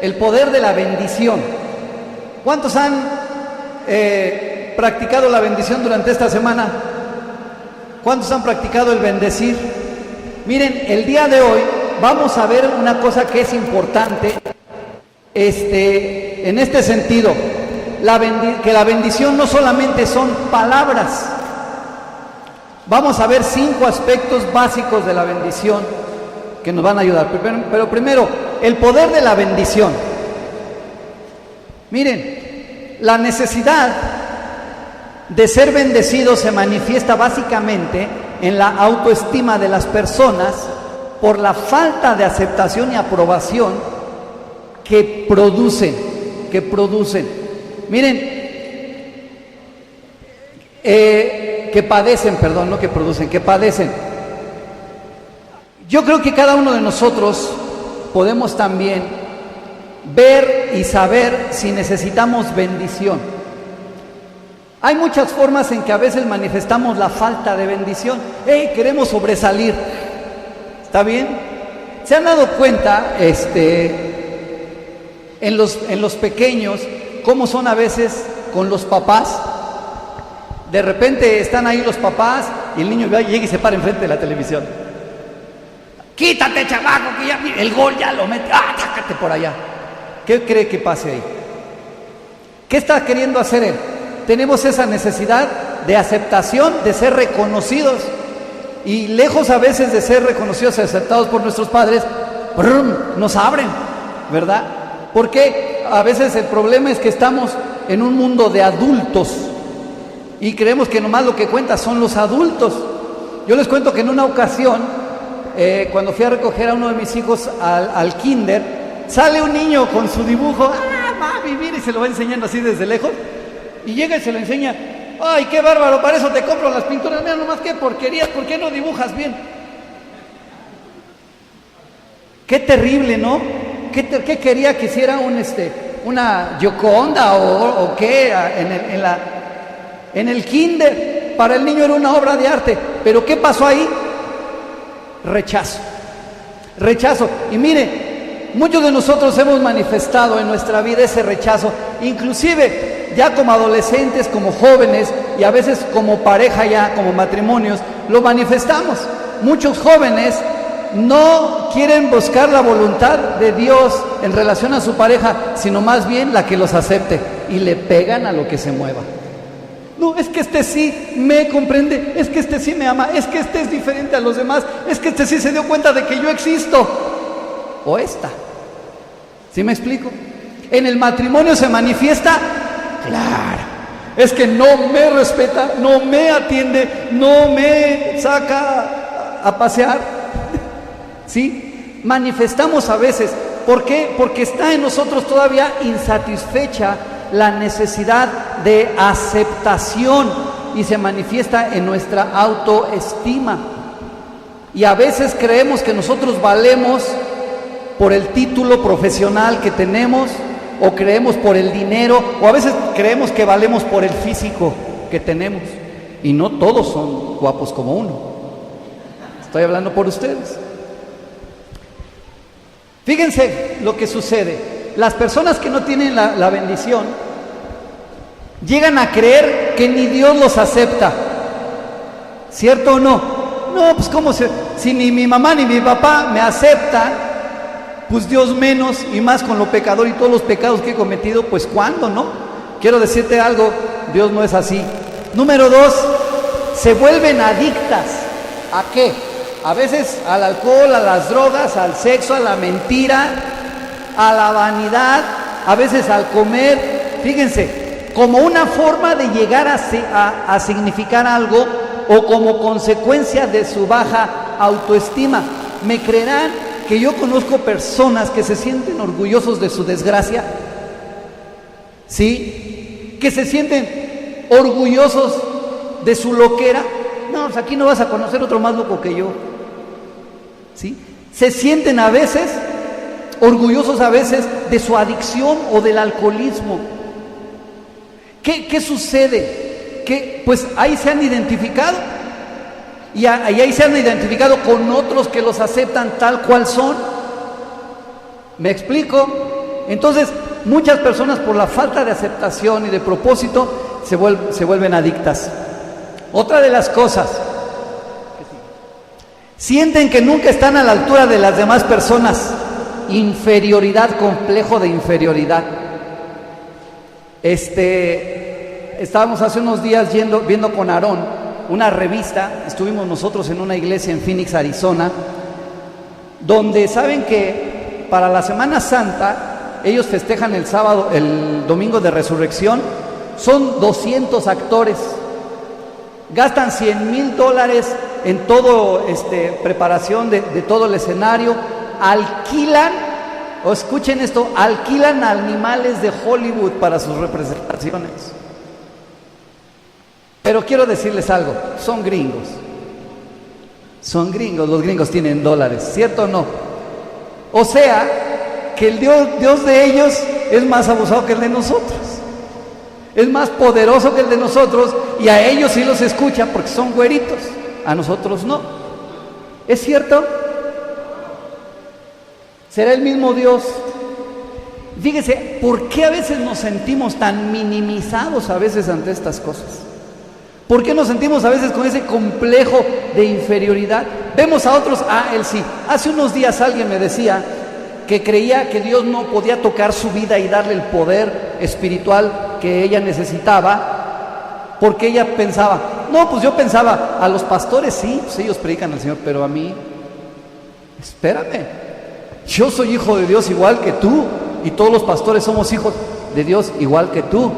el poder de la bendición. ¿Cuántos han practicado la bendición durante esta semana? ¿Cuántos han practicado el bendecir? Miren, el día de hoy vamos a ver una cosa que es importante en este sentido, que la bendición no solamente son palabras. Vamos a ver 5 aspectos básicos de la bendición que nos van a ayudar. Pero primero, el poder de la bendición. Miren, la necesidad de ser bendecido se manifiesta básicamente en la autoestima de las personas por la falta de aceptación y aprobación que producen. Miren, que padecen. Yo creo que cada uno de nosotros podemos también ver y saber si necesitamos bendición. Hay muchas formas en que a veces manifestamos la falta de bendición. Queremos sobresalir. ¿Está bien? ¿Se han dado cuenta en los pequeños cómo son a veces con los papás? De repente están ahí los papás y el niño llega y se para enfrente de la televisión. Quítate, chamaco, que ya el gol ya lo mete. Sácate por allá. ¿Qué cree que pase ahí? ¿Qué está queriendo hacer él? Tenemos esa necesidad de aceptación, de ser reconocidos. Y lejos a veces de ser reconocidos y aceptados por nuestros padres, nos abren, ¿verdad? Porque a veces el problema es que estamos en un mundo de adultos y creemos que nomás lo que cuenta son los adultos. Yo les cuento que en una ocasión, cuando fui a recoger a uno de mis hijos al kinder, sale un niño con su dibujo, va a vivir, y se lo va enseñando así desde lejos, y llega y se lo enseña. ¡Ay, qué bárbaro! Para eso te compro las pinturas. Mira nomás qué porquerías, ¿por qué no dibujas bien? Qué terrible, ¿no? ¿Qué quería que hiciera una Gioconda o qué en el kinder? Para el niño era una obra de arte. Pero ¿qué pasó ahí? Rechazo. Y mire, muchos de nosotros hemos manifestado en nuestra vida ese rechazo, inclusive ya como adolescentes, como jóvenes y a veces como pareja ya, como matrimonios, lo manifestamos. Muchos jóvenes no quieren buscar la voluntad de Dios en relación a su pareja, sino más bien la que los acepte, y le pegan a lo que se mueva. No, es que este sí me comprende, es que este sí me ama, es que este es diferente a los demás, es que este sí se dio cuenta de que yo existo. O esta. ¿Sí me explico? En el matrimonio se manifiesta, claro, es que no me respeta, no me atiende, no me saca a pasear. ¿Sí? Manifestamos a veces. ¿Por qué? Porque está en nosotros todavía insatisfecha la necesidad de aceptación y se manifiesta en nuestra autoestima. Y a veces creemos que nosotros valemos por el título profesional que tenemos, o creemos por el dinero, o a veces creemos que valemos por el físico que tenemos. Y no todos son guapos como uno. Estoy hablando por ustedes. Fíjense lo que sucede. Las personas que no tienen la bendición llegan a creer que ni Dios los acepta. ¿Cierto o no? No, pues ¿cómo si ni mi mamá ni mi papá me aceptan? Pues Dios menos, y más con lo pecador y todos los pecados que he cometido, pues ¿cuándo, no? Quiero decirte algo, Dios no es así. Número 2, se vuelven adictas. ¿A qué? A veces al alcohol, a las drogas, al sexo, a la mentira, a la vanidad, a veces al comer. Fíjense, como una forma de llegar a significar algo, o como consecuencia de su baja autoestima. ¿Me creerán que yo conozco personas que se sienten orgullosos de su desgracia? ¿Sí? Que se sienten orgullosos de su loquera. No, pues aquí no vas a conocer otro más loco que yo. ¿Sí? Se sienten a veces orgullosos a veces de su adicción o del alcoholismo. ¿Qué sucede? Que pues ahí se han identificado y ahí se han identificado con otros que los aceptan tal cual son. ¿Me explico? Entonces, muchas personas por la falta de aceptación y de propósito se vuelven adictas. Otra de las cosas, sienten que nunca están a la altura de las demás personas. Inferioridad, complejo de inferioridad. Estábamos hace unos días viendo con Aarón una revista. Estuvimos nosotros en una iglesia en Phoenix, Arizona, donde saben que para la Semana Santa ellos festejan el domingo de resurrección. Son 200 actores, gastan $100,000 en todo preparación de todo el escenario, alquilan, o escuchen esto, alquilan animales de Hollywood para sus representaciones. Pero quiero decirles algo, son gringos, los gringos tienen dólares, ¿cierto o no? O sea, que el Dios de ellos es más abusado que el de nosotros, es más poderoso que el de nosotros, y a ellos sí los escucha porque son güeritos, a nosotros no. ¿Es cierto? ¿Será el mismo Dios? Fíjese, ¿por qué a veces nos sentimos tan minimizados a veces ante estas cosas? ¿Por qué nos sentimos a veces con ese complejo de inferioridad? Vemos a otros, él sí. Hace unos días alguien me decía que creía que Dios no podía tocar su vida y darle el poder espiritual que ella necesitaba, porque ella pensaba, no, pues yo pensaba, a los pastores sí, pues ellos predican al Señor, pero a mí, espérame, yo soy hijo de Dios igual que tú, y todos los pastores somos hijos de Dios igual que tú.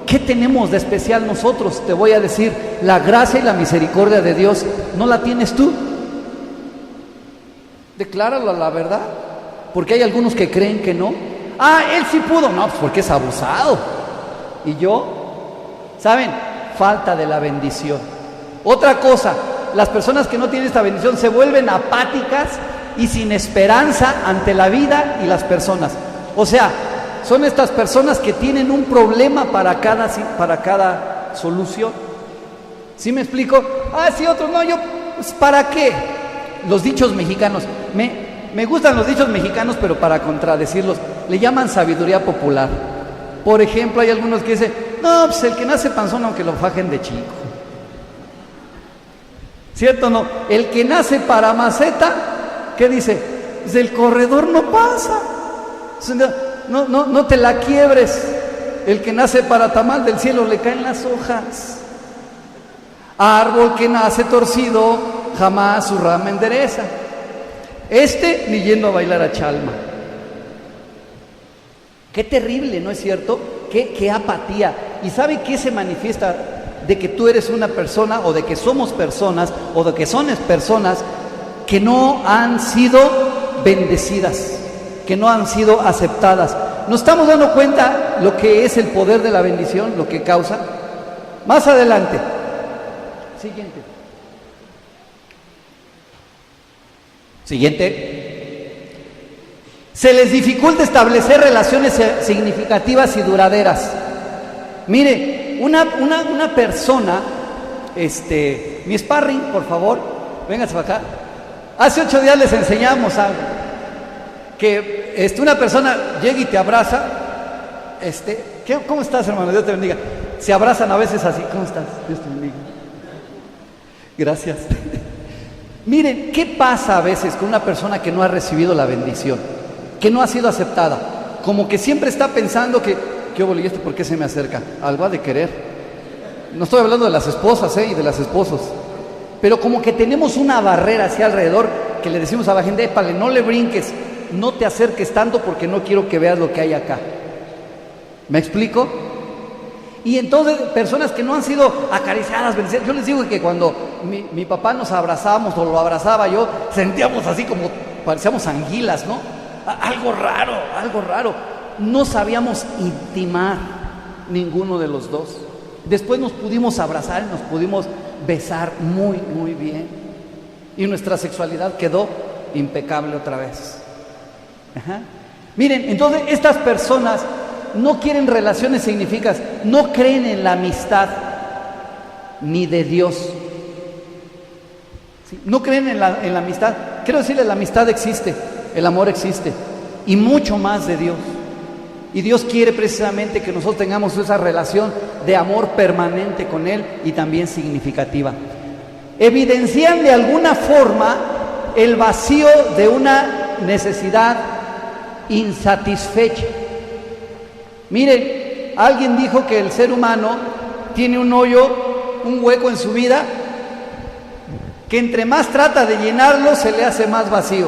¿Qué tenemos de especial nosotros? Te voy a decir, la gracia y la misericordia de Dios, ¿no la tienes tú? Decláralo, la verdad, porque hay algunos que creen que no. Él sí pudo, no, pues porque es abusado. Y yo, ¿saben? Falta de la bendición. Otra cosa, las personas que no tienen esta bendición se vuelven apáticas y sin esperanza ante la vida y las personas. O sea, son estas personas que tienen un problema para cada solución. ¿Sí me explico? Sí, otros no, yo, pues, ¿para qué? Los dichos mexicanos, me gustan los dichos mexicanos, pero para contradecirlos, le llaman sabiduría popular. Por ejemplo, hay algunos que dicen, no, pues el que nace panzón aunque lo fajen de chico. ¿Cierto o no? El que nace para maceta, ¿qué dice? Pues el corredor no pasa. No te la quiebres. El que nace para tamal del cielo le caen las hojas. Árbol que nace torcido, jamás su rama endereza. Ni yendo a bailar a Chalma. Qué terrible, ¿no es cierto? Qué apatía. ¿Y sabe qué se manifiesta? De que tú eres una persona, o de que somos personas, o de que son personas que no han sido bendecidas, que no han sido aceptadas. ¿Nos estamos dando cuenta lo que es el poder de la bendición, lo que causa? Más adelante. Siguiente. Se les dificulta establecer relaciones significativas y duraderas. Mire, una persona, mi sparring, por favor, véngase para acá. Hace 8 días les enseñamos algo. Que una persona llega y te abraza. ¿Cómo estás, hermano? Dios te bendiga. Se abrazan a veces así. ¿Cómo estás? Dios te bendiga. Gracias. Miren, ¿qué pasa a veces con una persona que no ha recibido la bendición? Que no ha sido aceptada. Como que siempre está pensando que, ¿qué óvole? ¿Y por qué se me acerca? Algo ha de querer. No estoy hablando de las esposas y de los esposos. Pero como que tenemos una barrera hacia alrededor que le decimos a la gente, épale, no le brinques, no te acerques tanto porque no quiero que veas lo que hay acá. ¿Me explico? Y entonces, personas que no han sido acariciadas, bendecidas. Yo les digo que cuando mi papá nos abrazábamos, o lo abrazaba yo, sentíamos así como, parecíamos anguilas, ¿no? Algo raro. No sabíamos intimar ninguno de los dos. Después nos pudimos abrazar y nos pudimos besar muy, muy bien. Y nuestra sexualidad quedó impecable otra vez. Ajá. Miren, entonces estas personas no quieren relaciones significativas, no creen en la amistad ni de Dios. ¿Sí? No creen en la amistad. Quiero decirles, la amistad existe, el amor existe, y mucho más de Dios. Y Dios quiere precisamente que nosotros tengamos esa relación de amor permanente con Él y también significativa. Evidencian de alguna forma el vacío de una necesidad insatisfecha. Miren, alguien dijo que el ser humano tiene un hoyo, un hueco en su vida, que entre más trata de llenarlo se le hace más vacío,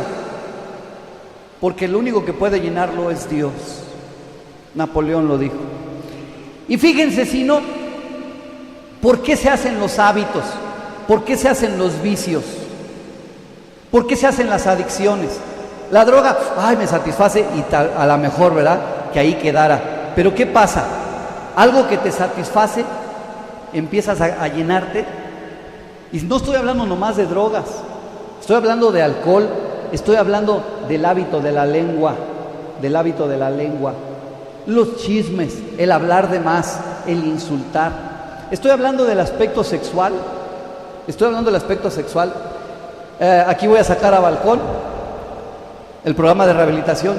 porque el único que puede llenarlo es Dios. Napoleón lo dijo. Y fíjense, si no, ¿por qué se hacen los hábitos? ¿Por qué se hacen los vicios? ¿Por qué se hacen las adicciones? La droga, ay, me satisface y tal, a lo mejor, ¿verdad?, que ahí quedara. Pero ¿qué pasa? Algo que te satisface, empiezas a llenarte. Y no estoy hablando nomás de drogas, estoy hablando de alcohol, estoy hablando del hábito de la lengua, los chismes, el hablar de más, el insultar. Estoy hablando del aspecto sexual, aquí voy a sacar a balcón el programa de rehabilitación,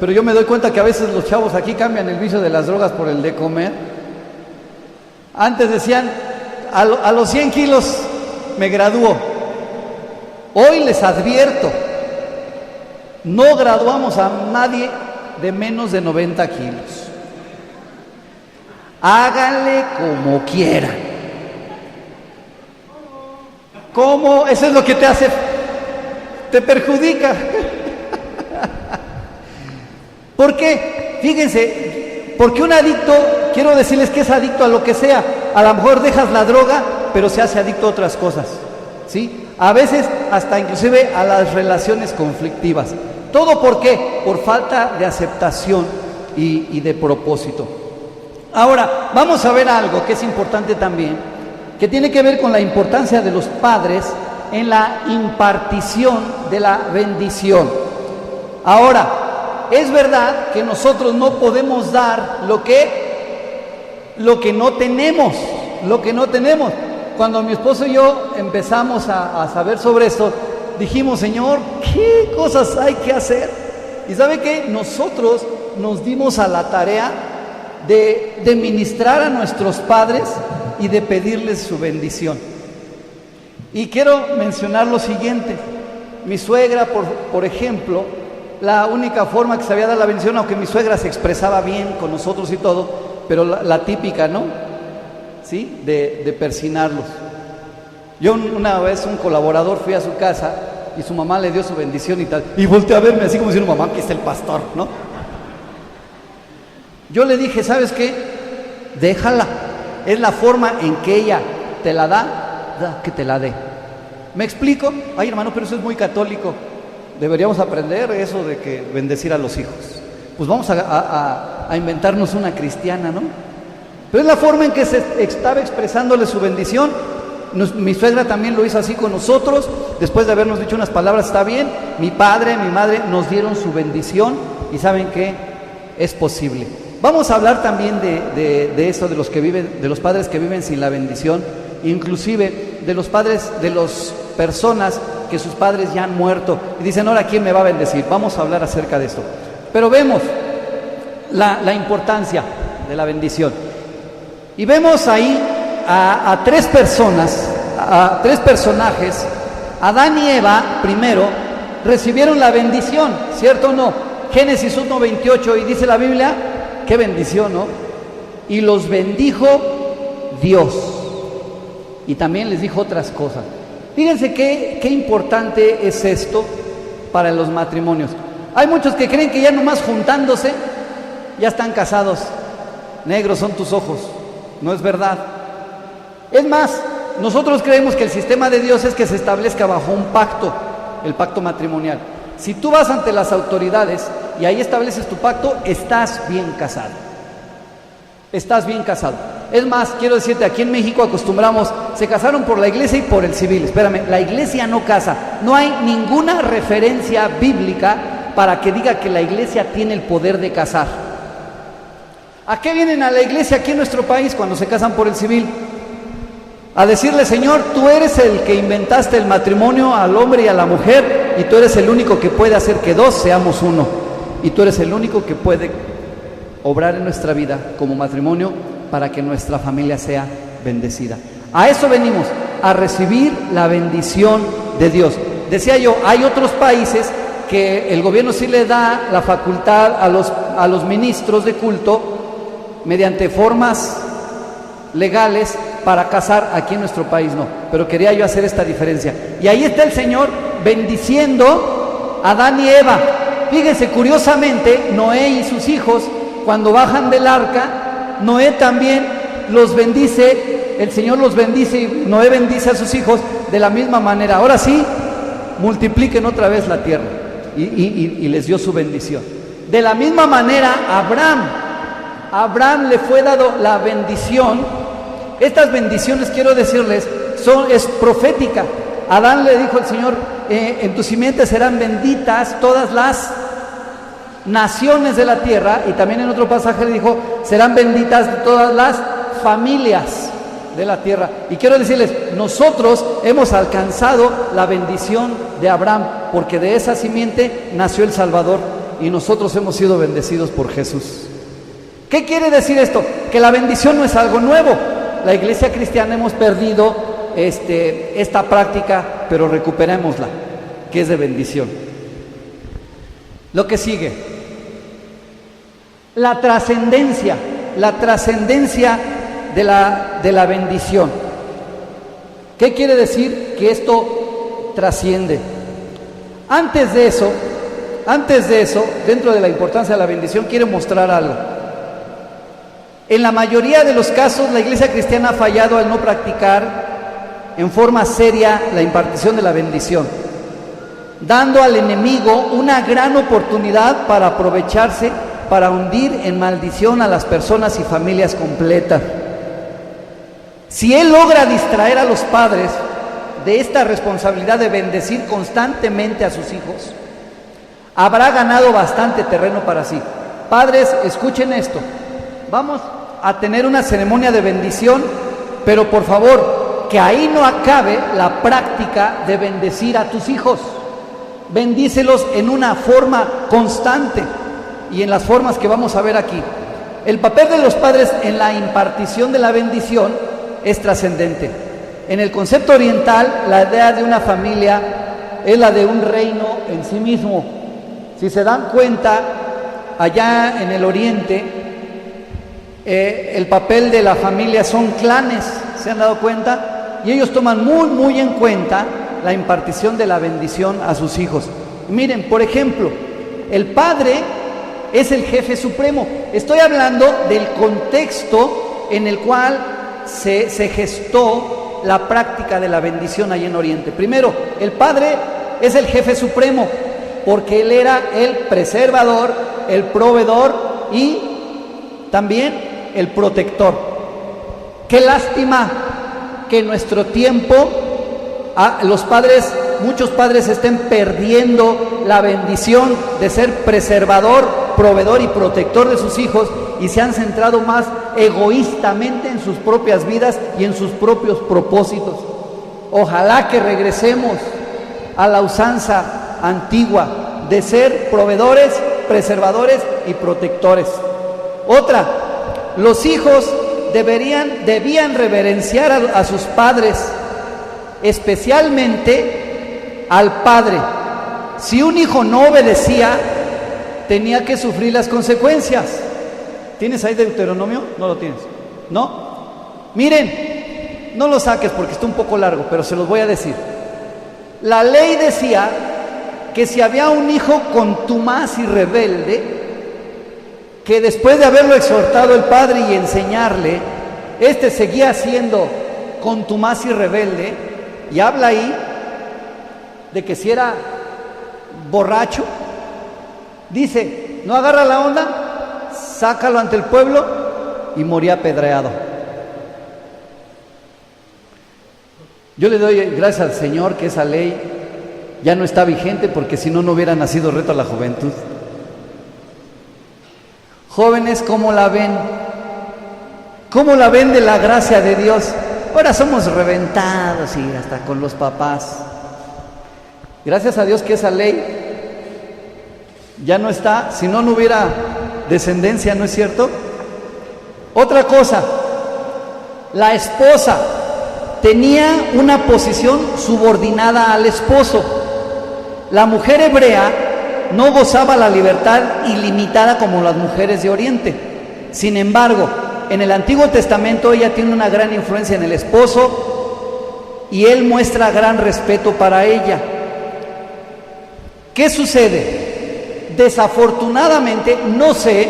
pero yo me doy cuenta que a veces los chavos aquí cambian el vicio de las drogas por el de comer. Antes decían, a los 100 kilos me gradúo. Hoy les advierto, no graduamos a nadie de menos de 90 kilos. Háganle como quieran. ¿Cómo? Eso es lo que te hace, te perjudica. ¿Por qué? Fíjense, porque un adicto, quiero decirles que es adicto a lo que sea. A lo mejor dejas la droga, pero se hace adicto a otras cosas, ¿sí? A veces hasta inclusive a las relaciones conflictivas. ¿Todo por qué? Por falta de aceptación y de propósito. Ahora, vamos a ver algo que es importante también, que tiene que ver con la importancia de los padres en la impartición de la bendición. Ahora, es verdad que nosotros no podemos dar lo que no tenemos, Cuando mi esposo y yo empezamos a saber sobre esto, dijimos, Señor, ¿qué cosas hay que hacer? Y ¿sabe qué? Nosotros nos dimos a la tarea de ministrar a nuestros padres y de pedirles su bendición. Y quiero mencionar lo siguiente. Mi suegra, por ejemplo, la única forma que sabía dar la bendición, aunque mi suegra se expresaba bien con nosotros y todo, pero la típica, ¿no? ¿Sí? De persinarlos. Yo una vez, un colaborador, fui a su casa y su mamá le dio su bendición y tal, y volteé a verme así como diciendo, mamá, aquí está el pastor, ¿no? Yo le dije, ¿sabes qué? Déjala, es la forma en que ella te la da, que te la dé. ¿Me explico? Ay, hermano, pero eso es muy católico. Deberíamos aprender eso de que bendecir a los hijos. Pues vamos a inventarnos una cristiana, ¿no? Pero es la forma en que se estaba expresándole su bendición. Mi suegra también lo hizo así con nosotros. Después de habernos dicho unas palabras, está bien. Mi padre, mi madre nos dieron su bendición. Y ¿saben qué? Es posible. Vamos a hablar también de eso, de los padres que viven sin la bendición. Inclusive de los padres, de las personas que sus padres ya han muerto. Y dicen, ahora ¿quién me va a bendecir? Vamos a hablar acerca de esto. Pero vemos la importancia de la bendición. Y vemos ahí a tres personas, a tres personajes. Adán y Eva, primero, recibieron la bendición, ¿cierto o no? Génesis 1:28, y dice la Biblia, qué bendición, ¿no? Y los bendijo Dios. Y también les dijo otras cosas. Fíjense qué importante es esto para los matrimonios. Hay muchos que creen que ya nomás juntándose, ya están casados. Negros son tus ojos. No es verdad. Es más, nosotros creemos que el sistema de Dios es que se establezca bajo un pacto, el pacto matrimonial. Si tú vas ante las autoridades y ahí estableces tu pacto, estás bien casado. Estás bien casado. Es más, quiero decirte, aquí en México acostumbramos, se casaron por la iglesia y por el civil. Espérame, la iglesia no casa. No hay ninguna referencia bíblica para que diga que la iglesia tiene el poder de casar. ¿A qué vienen a la iglesia aquí en nuestro país cuando se casan por el civil? A decirle, Señor, tú eres el que inventaste el matrimonio al hombre y a la mujer, y tú eres el único que puede hacer que dos seamos uno. y tú eres el único que puede obrar en nuestra vida como matrimonio para que nuestra familia sea bendecida. A eso venimos, a recibir la bendición de Dios. Decía yo, hay otros países que el gobierno sí le da la facultad a los ministros de culto mediante formas legales para casar. Aquí en nuestro país no, pero quería yo hacer esta diferencia. Y ahí está el Señor bendiciendo a Adán y Eva. Fíjense, curiosamente, Noé y sus hijos, cuando bajan del arca, Noé también los bendice, el Señor los bendice y Noé bendice a sus hijos de la misma manera. Ahora sí, multipliquen otra vez la tierra y les dio su bendición. De la misma manera, a Abraham le fue dado la bendición. Estas bendiciones, quiero decirles, es profética. A Adán le dijo el Señor, en tu simiente serán benditas todas las naciones de la tierra, y también en otro pasaje le dijo, serán benditas todas las familias de la tierra. Y quiero decirles, nosotros hemos alcanzado la bendición de Abraham, porque de esa simiente nació el Salvador, y nosotros hemos sido bendecidos por Jesús. ¿Qué quiere decir esto? Que la bendición no es algo nuevo. La iglesia cristiana hemos perdido esta práctica, pero recuperémosla, que es de bendición. Lo que sigue, la trascendencia de la bendición. ¿Qué quiere decir? Que esto trasciende. Antes de eso, dentro de la importancia de la bendición, quiero mostrar algo. En la mayoría de los casos, la iglesia cristiana ha fallado al no practicar en forma seria la impartición de la bendición, dando al enemigo una gran oportunidad para aprovecharse, para hundir en maldición a las personas y familias completas. Si él logra distraer a los padres de esta responsabilidad de bendecir constantemente a sus hijos, habrá ganado bastante terreno para sí. Padres, escuchen esto. Vamos a tener una ceremonia de bendición, pero por favor, que ahí no acabe la práctica de bendecir a tus hijos. Bendícelos en una forma constante y en las formas que vamos a ver aquí. El papel de los padres en la impartición de la bendición es trascendente. En el concepto oriental, la idea de una familia es la de un reino en sí mismo. Si se dan cuenta, allá en el oriente, el papel de la familia son clanes, ¿se han dado cuenta? Y ellos toman muy, muy en cuenta la impartición de la bendición a sus hijos. Miren, por ejemplo, el padre es el jefe supremo. Estoy hablando del contexto en el cual se gestó la práctica de la bendición allá en Oriente. Primero, el padre es el jefe supremo, porque él era el preservador, el proveedor y también el protector. Qué lástima que en nuestro tiempo muchos padres estén perdiendo la bendición de ser preservador, proveedor y protector de sus hijos, y se han centrado más egoístamente en sus propias vidas y en sus propios propósitos. Ojalá que regresemos a la usanza antigua de ser proveedores, preservadores y protectores. Otra, los hijos debían reverenciar a sus padres, especialmente al padre. Si un hijo no obedecía, tenía que sufrir las consecuencias. ¿Tienes ahí Deuteronomio? ¿No lo tienes? ¿No? Miren, no lo saques porque está un poco largo, pero se los voy a decir. La ley decía que si había un hijo contumaz y rebelde, que después de haberlo exhortado el padre y enseñarle, seguía siendo contumaz y rebelde, y habla ahí de que si era borracho, dice, no agarra la onda, sácalo ante el pueblo, y moría apedreado. Yo le doy gracias al Señor que esa ley ya no está vigente, porque si no, no hubiera nacido Reto a la Juventud. Jóvenes, ¿cómo la ven? ¿Cómo la ven de la gracia de Dios? Ahora somos reventados y hasta con los papás. Gracias a Dios que esa ley Ya no está, si no, no hubiera descendencia, ¿no es cierto? Otra cosa, la esposa tenía una posición subordinada al esposo. La mujer hebrea no gozaba la libertad ilimitada como las mujeres de Oriente. Sin embargo, en el Antiguo Testamento ella tiene una gran influencia en el esposo y él muestra gran respeto para ella. ¿Qué sucede? Desafortunadamente, no sé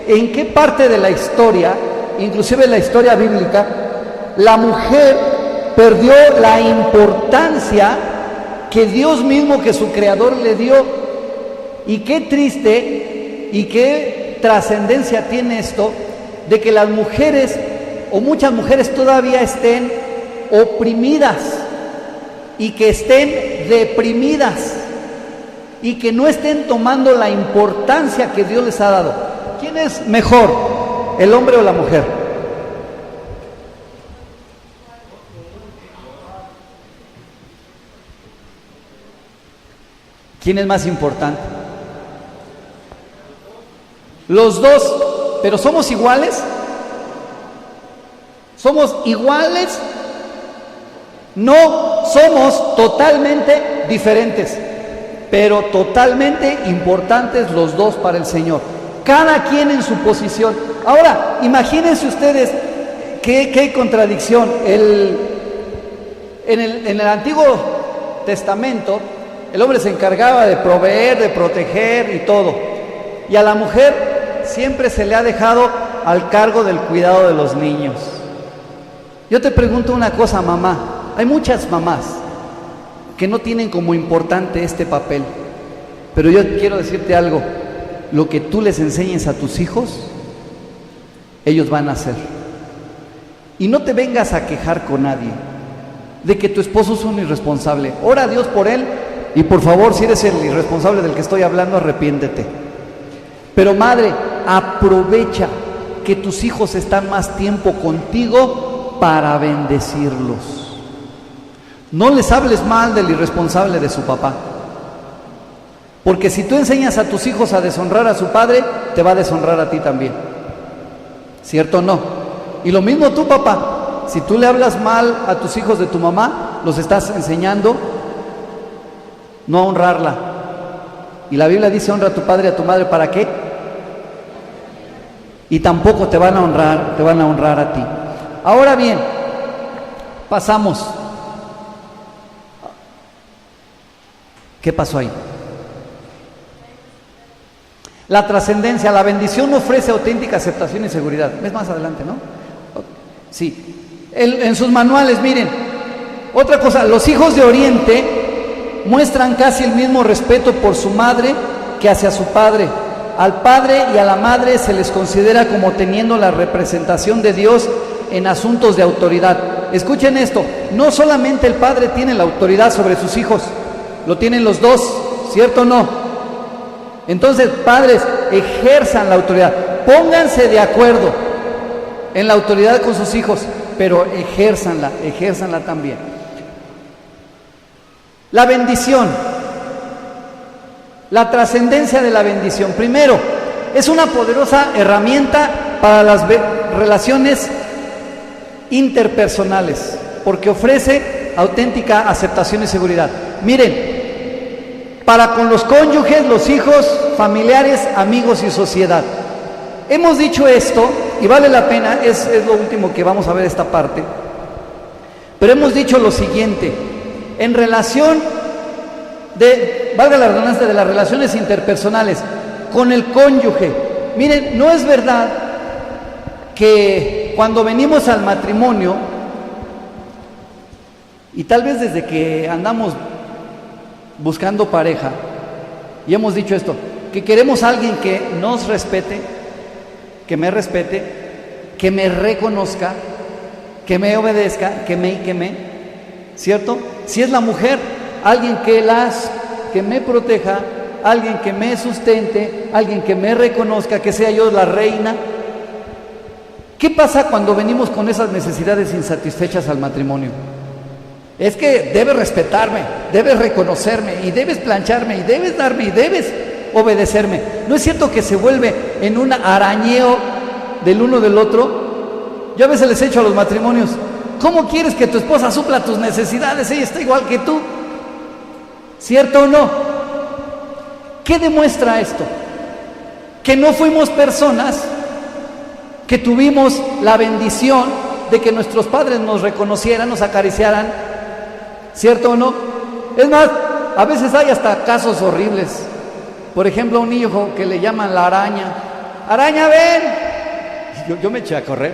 en qué parte de la historia, inclusive la historia bíblica, la mujer perdió la importancia que Dios mismo, que su creador le dio. Y qué triste y qué trascendencia tiene esto de que las mujeres, o muchas mujeres, todavía estén oprimidas y que estén deprimidas y que no estén tomando la importancia que Dios les ha dado. ¿Quién es mejor, el hombre o la mujer? ¿Quién es más importante? Los dos, pero ¿somos iguales? ¿Somos iguales? No, somos totalmente diferentes, pero totalmente importantes los dos para el Señor. Cada quien en su posición. Ahora, imagínense ustedes qué contradicción. En el Antiguo Testamento, el hombre se encargaba de proveer, de proteger y todo. Y a la mujer siempre se le ha dejado al cargo del cuidado de los niños. Yo te pregunto una cosa, mamá. Hay muchas mamás que no tienen como importante este papel. Pero yo quiero decirte algo. Lo que tú les enseñes a tus hijos, ellos van a hacer. Y no te vengas a quejar con nadie de que tu esposo es un irresponsable. Ora a Dios por él y por favor, si eres el irresponsable del que estoy hablando, arrepiéntete. Pero madre, aprovecha que tus hijos están más tiempo contigo para bendecirlos. No les hables mal del irresponsable de su papá. Porque si tú enseñas a tus hijos a deshonrar a su padre, te va a deshonrar a ti también. ¿Cierto o no? Y lo mismo tú, papá. Si tú le hablas mal a tus hijos de tu mamá, los estás enseñando no a honrarla. Y la Biblia dice: honra a tu padre y a tu madre. ¿Para qué? Y tampoco te van a honrar a ti. Ahora bien, pasamos. ¿Qué pasó ahí? La trascendencia, la bendición ofrece auténtica aceptación y seguridad. ¿Ves más adelante, no? Sí. En sus manuales, miren. Otra cosa, los hijos de Oriente muestran casi el mismo respeto por su madre que hacia su padre. Al padre y a la madre se les considera como teniendo la representación de Dios en asuntos de autoridad. Escuchen esto, no solamente el padre tiene la autoridad sobre sus hijos, lo tienen los dos, ¿cierto o no? Entonces, padres, ejerzan la autoridad, pónganse de acuerdo en la autoridad con sus hijos, pero ejérzanla también. La bendición, la trascendencia de la bendición. Primero, es una poderosa herramienta para las relaciones interpersonales, porque ofrece auténtica aceptación y seguridad. Miren, para con los cónyuges, los hijos, familiares, amigos y sociedad. Hemos dicho esto, y vale la pena, es lo último que vamos a ver esta parte, pero hemos dicho lo siguiente, en relación valga la redundancia, de las relaciones interpersonales con el cónyuge. Miren, no es verdad que cuando venimos al matrimonio, y tal vez desde que andamos buscando pareja, y hemos dicho esto, que queremos a alguien que nos respete, que me respete, que me reconozca, que me obedezca, que me, ¿cierto? Si es la mujer, alguien que me proteja, alguien que me sustente, alguien que me reconozca, que sea yo la reina. ¿Qué pasa cuando venimos con esas necesidades insatisfechas al matrimonio? Es que debes respetarme, debes reconocerme, y debes plancharme, y debes darme, y debes. obedecerme. ¿No es cierto que se vuelve en un arañeo del uno del otro? Yo a veces les echo a los matrimonios: ¿cómo quieres que tu esposa supla tus necesidades? Ella está igual que tú. ¿Cierto o no? ¿Qué demuestra esto? Que no fuimos personas que tuvimos la bendición de que nuestros padres nos reconocieran, nos acariciaran. ¿Cierto o no? Es más, a veces hay hasta casos horribles. Por ejemplo, a un hijo que le llaman la araña. ¡Araña, ven! Yo me eché a correr.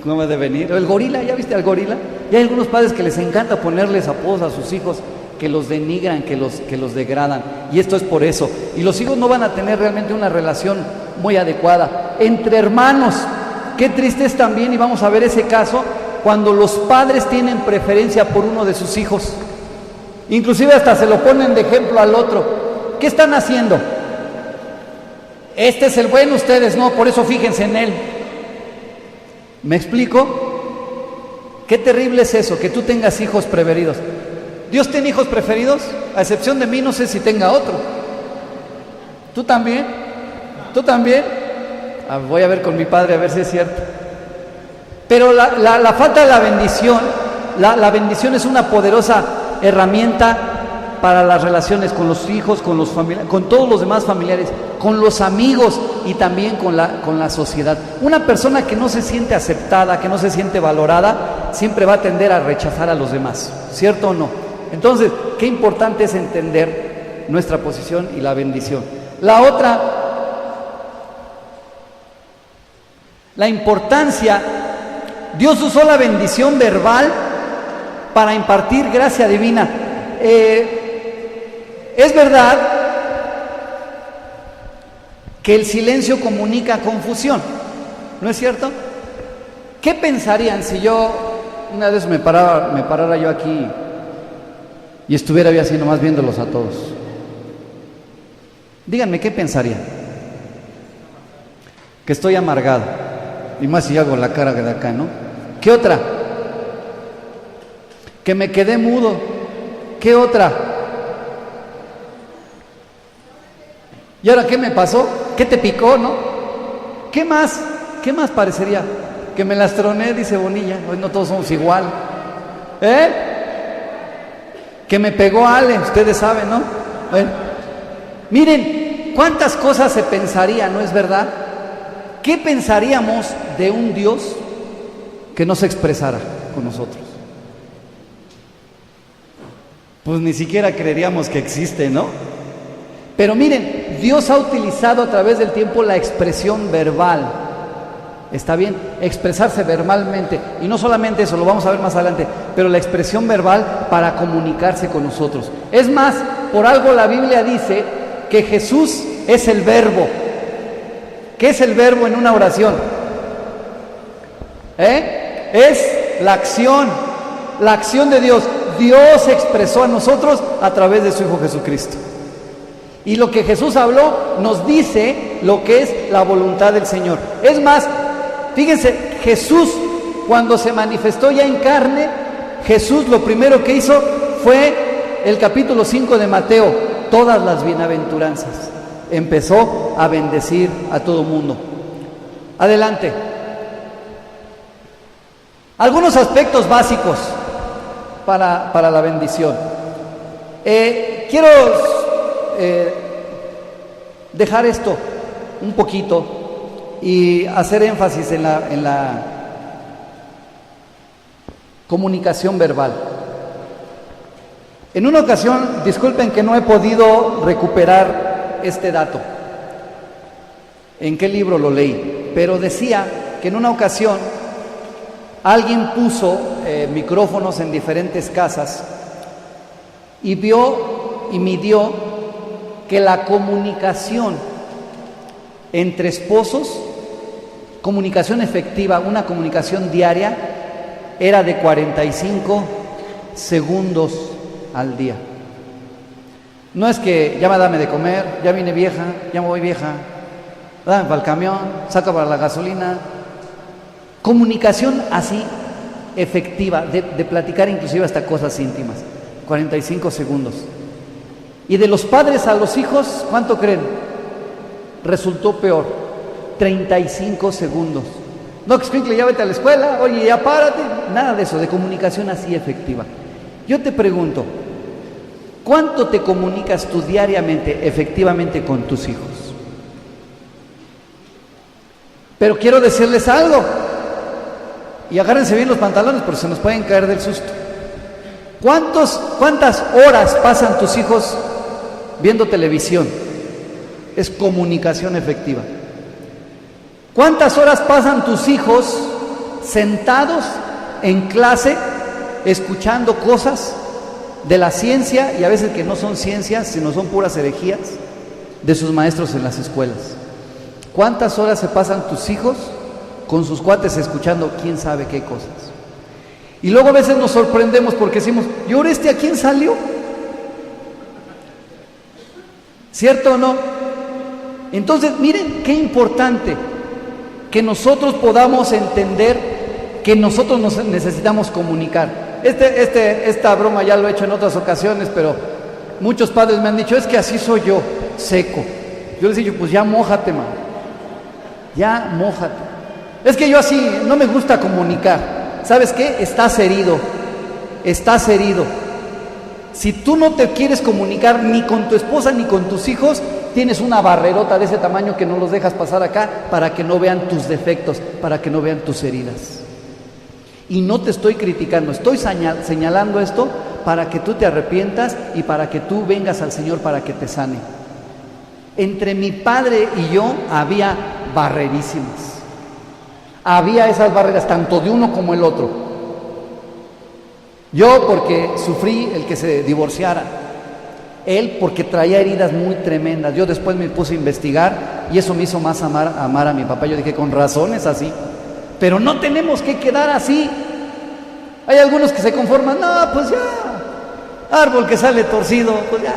¿Cómo ha de venir? El gorila, ¿ya viste al gorila? Y hay algunos padres que les encanta ponerles apodos a sus hijos que los denigran, que los degradan. Y esto es por eso. Y los hijos no van a tener realmente una relación muy adecuada. Entre hermanos, qué triste es también, y vamos a ver ese caso, cuando los padres tienen preferencia por uno de sus hijos. Inclusive hasta se lo ponen de ejemplo al otro. ¿Qué están haciendo? Este es el bueno, ustedes no, por eso fíjense en él. ¿Me explico? Qué terrible es eso, que tú tengas hijos preferidos. ¿Dios tiene hijos preferidos? A excepción de mí, no sé si tenga otro. ¿Tú también? ¿Tú también? Voy a ver con mi padre a ver si es cierto. Pero la falta de la bendición, la bendición es una poderosa herramienta para las relaciones con los hijos, con los familiares, con todos los demás familiares, con los amigos y también con la sociedad. Una persona que no se siente aceptada, que no se siente valorada, siempre va a tender a rechazar a los demás, ¿cierto o no? Entonces, qué importante es entender nuestra posición y la bendición. La otra, la importancia, Dios usó la bendición verbal para impartir gracia divina. Es verdad que el silencio comunica confusión, ¿no es cierto? ¿Qué pensarían si yo una vez me parara yo aquí y estuviera yo así nomás viéndolos a todos? Díganme, ¿qué pensarían? Que estoy amargado, y más si hago la cara de acá, ¿no? ¿Qué otra? Que me quedé mudo. ¿Qué otra? ¿Y ahora qué me pasó? ¿Qué te picó, no? ¿Qué más? ¿Qué más parecería? Que me las troné, dice Bonilla. Hoy no todos somos igual. Que me pegó Ale, ustedes saben, ¿no? Bueno, miren, cuántas cosas se pensarían, ¿no es verdad? ¿Qué pensaríamos de un Dios que no se expresara con nosotros? Pues ni siquiera creeríamos que existe, ¿no? Pero miren, Dios ha utilizado a través del tiempo la expresión verbal. Está bien, expresarse verbalmente. Y no solamente eso, lo vamos a ver más adelante, pero la expresión verbal para comunicarse con nosotros. Es más, por algo la Biblia dice que Jesús es el verbo. ¿Qué es el verbo en una oración? Es la acción de Dios. Dios se expresó a nosotros a través de su Hijo Jesucristo. Y lo que Jesús habló nos dice lo que es la voluntad del Señor. Es más, fíjense, Jesús cuando se manifestó ya en carne, Jesús lo primero que hizo fue el capítulo 5 de Mateo, todas las bienaventuranzas. Empezó a bendecir a todo mundo. Adelante. Algunos aspectos básicos para la bendición. Quiero dejar esto un poquito y hacer énfasis en la comunicación verbal. En una ocasión, disculpen que no he podido recuperar este dato, en qué libro lo leí, pero decía que en una ocasión alguien puso micrófonos en diferentes casas y vio y midió que la comunicación entre esposos, comunicación efectiva, una comunicación diaria, era de 45 segundos al día. No es que ya dame de comer, ya vine vieja, ya me voy vieja, dame para el camión, saca para la gasolina. Comunicación así, efectiva, de platicar inclusive hasta cosas íntimas. 45 segundos. Y de los padres a los hijos, ¿cuánto creen? Resultó peor, 35 segundos. No, que escuincle, ya vete a la escuela, oye, ya párate. Nada de eso, de comunicación así efectiva. Yo te pregunto, ¿cuánto te comunicas tú diariamente, efectivamente, con tus hijos? Pero quiero decirles algo, y agárrense bien los pantalones porque se nos pueden caer del susto. ¿Cuántas horas pasan tus hijos viendo televisión? Es comunicación efectiva. ¿Cuántas horas pasan tus hijos sentados en clase escuchando cosas de la ciencia, y a veces que no son ciencias, sino son puras herejías, de sus maestros en las escuelas? ¿Cuántas horas se pasan tus hijos con sus cuates escuchando quién sabe qué cosas? Y luego a veces nos sorprendemos porque decimos, ¿y ahora a quién salió? ¿Cierto o no? Entonces, miren qué importante que nosotros podamos entender que nosotros nos necesitamos comunicar. Esta broma ya lo he hecho en otras ocasiones, pero muchos padres me han dicho, es que así soy yo, seco. Yo les digo, pues ya mójate, man. Ya mójate. Es que yo así no me gusta comunicar. ¿Sabes qué? Estás herido. Estás herido. Si tú no te quieres comunicar ni con tu esposa ni con tus hijos, tienes una barrerota de ese tamaño que no los dejas pasar acá para que no vean tus defectos, para que no vean tus heridas. Y no te estoy criticando, estoy señalando esto para que tú te arrepientas y para que tú vengas al Señor para que te sane. Entre mi padre y yo había barrerísimas. Había esas barreras, tanto de uno como el otro. Yo porque sufrí el que se divorciara. Él porque traía heridas muy tremendas. Yo después me puse a investigar y eso me hizo más amar a mi papá. Yo dije, con razón es así. Pero no tenemos que quedar así. Hay algunos que se conforman, no, pues ya, árbol que sale torcido, pues ya.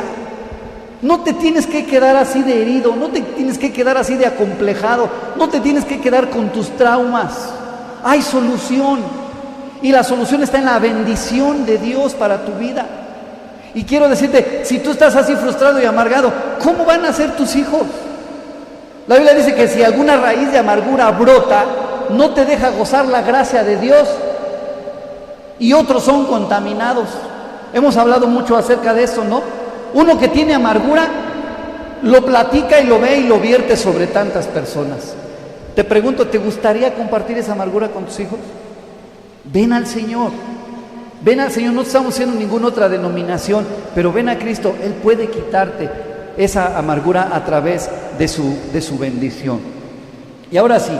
No te tienes que quedar así de herido, no te tienes que quedar así de acomplejado, no te tienes que quedar con tus traumas. Hay solución. Y la solución está en la bendición de Dios para tu vida. Y quiero decirte, si tú estás así frustrado y amargado, ¿cómo van a ser tus hijos? La Biblia dice que si alguna raíz de amargura brota, no te deja gozar la gracia de Dios, y otros son contaminados. Hemos hablado mucho acerca de eso, ¿no? Uno que tiene amargura, lo platica y lo ve y lo vierte sobre tantas personas. Te pregunto, ¿te gustaría compartir esa amargura con tus hijos? Ven al Señor. Ven al Señor, no estamos haciendo ninguna otra denominación, pero ven a Cristo, Él puede quitarte esa amargura a través de su bendición. Y ahora sí,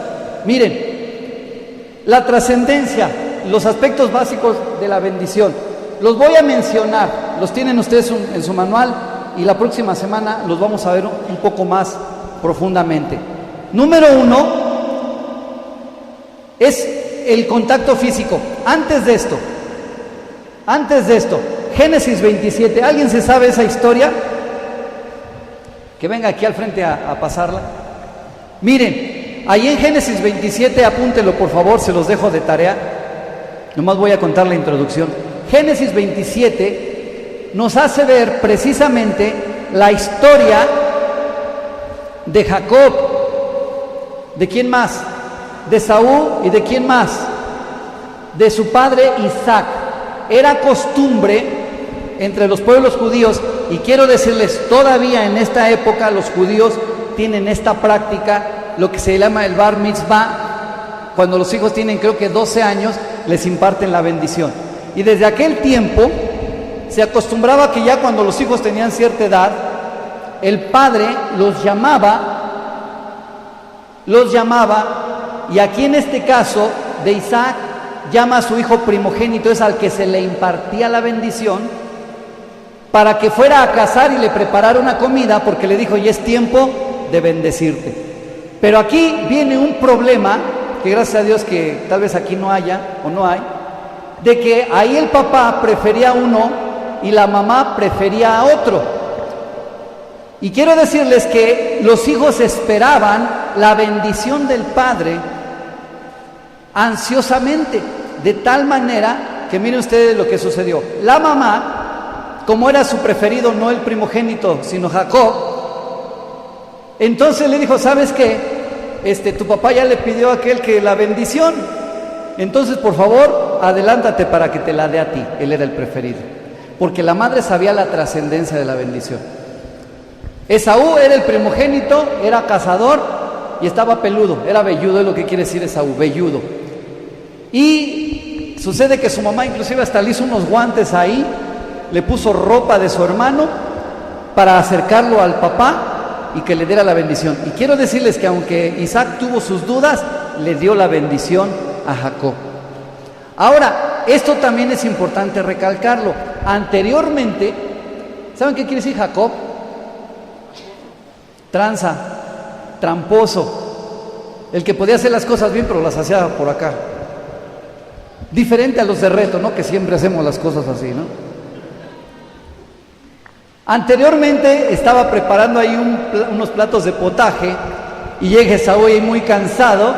miren, la trascendencia, los aspectos básicos de la bendición, los voy a mencionar, los tienen ustedes en su manual y la próxima semana los vamos a ver un poco más profundamente. Número 1 es el contacto físico. Antes de esto, Génesis 27, ¿alguien se sabe esa historia? Que venga aquí al frente a pasarla. Miren, ahí en Génesis 27, apúntenlo por favor, se los dejo de tarea. Nomás voy a contar la introducción. Génesis 27 nos hace ver precisamente la historia de Jacob. ¿De quién más? De Saúl. ¿Y de quién más? De su padre Isaac. Era costumbre entre los pueblos judíos, y quiero decirles, todavía en esta época los judíos tienen esta práctica, lo que se llama el bar mitzvah. Cuando los hijos tienen, creo que 12 años, les imparten la bendición. Y desde aquel tiempo se acostumbraba que ya cuando los hijos tenían cierta edad, el padre los llamaba, y aquí en este caso de Isaac, llama a su hijo primogénito, es al que se le impartía la bendición, para que fuera a cazar y le preparara una comida, porque le dijo, ya es tiempo de bendecirte. Pero aquí viene un problema, que gracias a Dios que tal vez aquí no haya, o no hay, de que ahí el papá prefería a uno y la mamá prefería a otro. Y quiero decirles que los hijos esperaban la bendición del padre ansiosamente, de tal manera que miren ustedes lo que sucedió. La mamá como era su preferido, no el primogénito, sino Jacob, entonces le dijo, ¿sabes qué? Tu papá ya le pidió a aquel que la bendición, entonces por favor, adelántate para que te la dé a ti. Él era el preferido, porque la madre sabía la trascendencia de la bendición. Esaú era el primogénito, era cazador y estaba peludo, era velludo, es lo que quiere decir Esaú, velludo. Y sucede que su mamá inclusive hasta le hizo unos guantes ahí, le puso ropa de su hermano para acercarlo al papá y que le diera la bendición. Y quiero decirles que aunque Isaac tuvo sus dudas, le dio la bendición a Jacob. Ahora, esto también es importante recalcarlo. Anteriormente, ¿saben qué quiere decir Jacob? Tranza, tramposo, el que podía hacer las cosas bien pero las hacía por acá. Diferente a los de Reto, ¿no? Que siempre hacemos las cosas así, ¿no? Anteriormente estaba preparando ahí unos platos de potaje y llega Esaú ahí muy cansado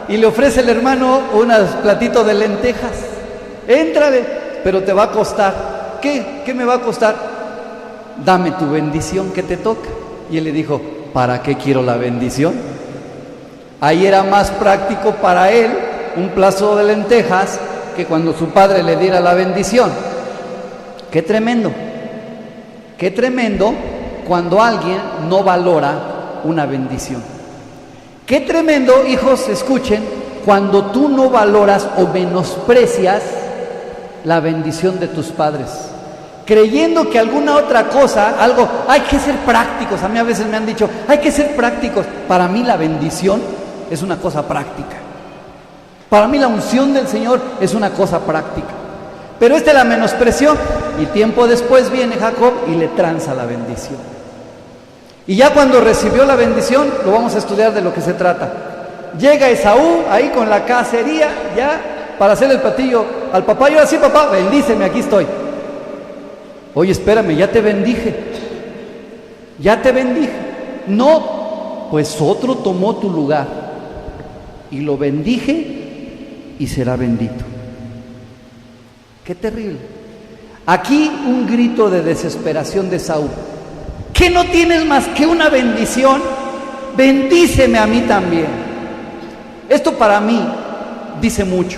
y le ofrece el hermano unos platitos de lentejas. Éntrale, pero te va a costar. ¿Qué? ¿Qué me va a costar? Dame tu bendición que te toca. Y él le dijo, ¿para qué quiero la bendición? Ahí era más práctico para él un plato de lentejas que cuando su padre le diera la bendición. Qué tremendo cuando alguien no valora una bendición. Qué tremendo, hijos, escuchen, cuando tú no valoras o menosprecias la bendición de tus padres, creyendo que alguna otra cosa, algo, hay que ser prácticos. A mí a veces me han dicho, hay que ser prácticos. Para mí la bendición es una cosa práctica. Para mí la unción del Señor es una cosa práctica. Pero la menospreció y tiempo después viene Jacob y le tranza la bendición. Y ya cuando recibió la bendición, lo vamos a estudiar de lo que se trata. Llega Esaú ahí con la cacería ya para hacer el platillo al papá. Y ahora sí, papá, bendíceme, aquí estoy. Oye, espérame, ya te bendije. No, pues otro tomó tu lugar y lo bendije y será bendito. Qué terrible. Aquí un grito de desesperación de Saúl. ¿Qué no tienes más que una bendición? Bendíceme a mí también. Esto para mí dice mucho.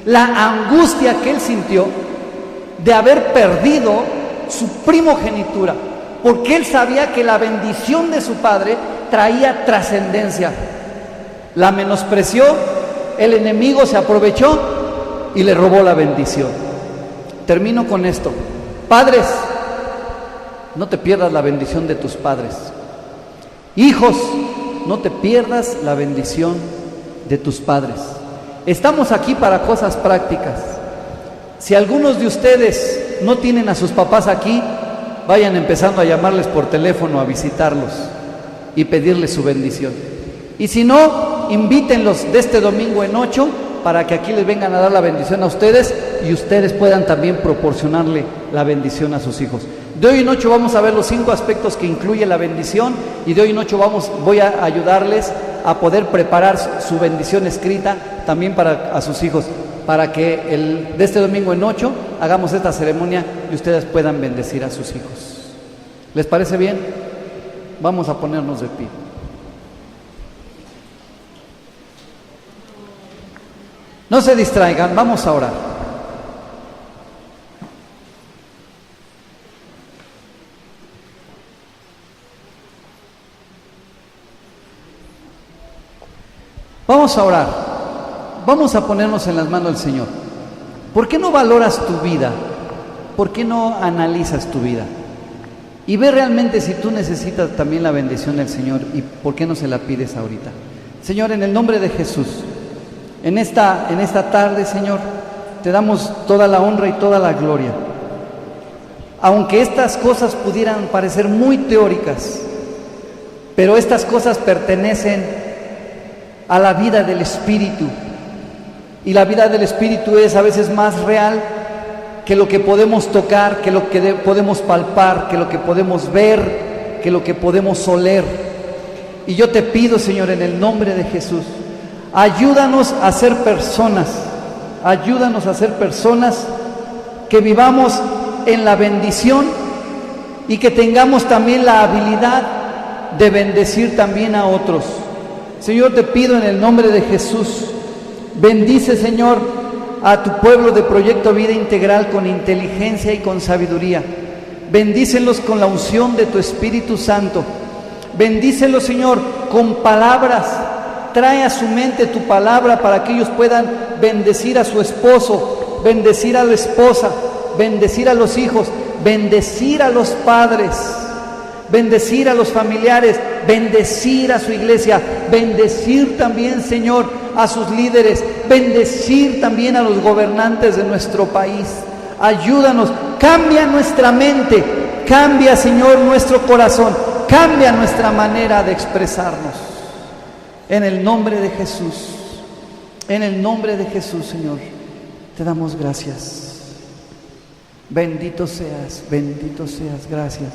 La angustia que él sintió de haber perdido su primogenitura, porque él sabía que la bendición de su padre traía trascendencia. La menospreció, el enemigo se aprovechó y le robó la bendición. Termino con esto. Padres, no te pierdas la bendición de tus padres. Hijos, no te pierdas la bendición de tus padres. Estamos aquí para cosas prácticas. Si algunos de ustedes no tienen a sus papás aquí, vayan empezando a llamarles por teléfono, a visitarlos y pedirles su bendición. Y si no, invítenlos de este domingo en 8 para que aquí les vengan a dar la bendición a ustedes y ustedes puedan también proporcionarle la bendición a sus hijos. De hoy en 8 vamos a ver los 5 aspectos que incluye la bendición y de hoy en 8 voy a ayudarles a poder preparar su bendición escrita también a sus hijos, para que de este domingo en 8 hagamos esta ceremonia y ustedes puedan bendecir a sus hijos. ¿Les parece bien? Vamos a ponernos de pie. No se distraigan, vamos a orar. Vamos a orar. Vamos a ponernos en las manos del Señor. ¿Por qué no valoras tu vida? ¿Por qué no analizas tu vida? Y ve realmente si tú necesitas también la bendición del Señor y por qué no se la pides ahorita. Señor, en el nombre de Jesús, en esta tarde, Señor, te damos toda la honra y toda la gloria. Aunque estas cosas pudieran parecer muy teóricas, pero estas cosas pertenecen a la vida del Espíritu. Y la vida del Espíritu es a veces más real que lo que podemos tocar, que lo que podemos palpar, que lo que podemos ver, que lo que podemos oler. Y yo te pido, Señor, en el nombre de Jesús, ayúdanos a ser personas que vivamos en la bendición y que tengamos también la habilidad de bendecir también a otros. Señor, te pido en el nombre de Jesús, bendice, Señor, a tu pueblo de Proyecto Vida Integral con inteligencia y con sabiduría. Bendícelos con la unción de tu Espíritu Santo. Bendícelos, Señor, con palabras. Trae a su mente tu palabra para que ellos puedan bendecir a su esposo, bendecir a la esposa, bendecir a los hijos, bendecir a los padres, bendecir a los familiares, bendecir a su iglesia, bendecir también, Señor, a sus líderes, bendecir también a los gobernantes de nuestro país. Ayúdanos, cambia nuestra mente, cambia, Señor, nuestro corazón, cambia nuestra manera de expresarnos. En el nombre de Jesús, en el nombre de Jesús, Señor, te damos gracias. Bendito seas, gracias.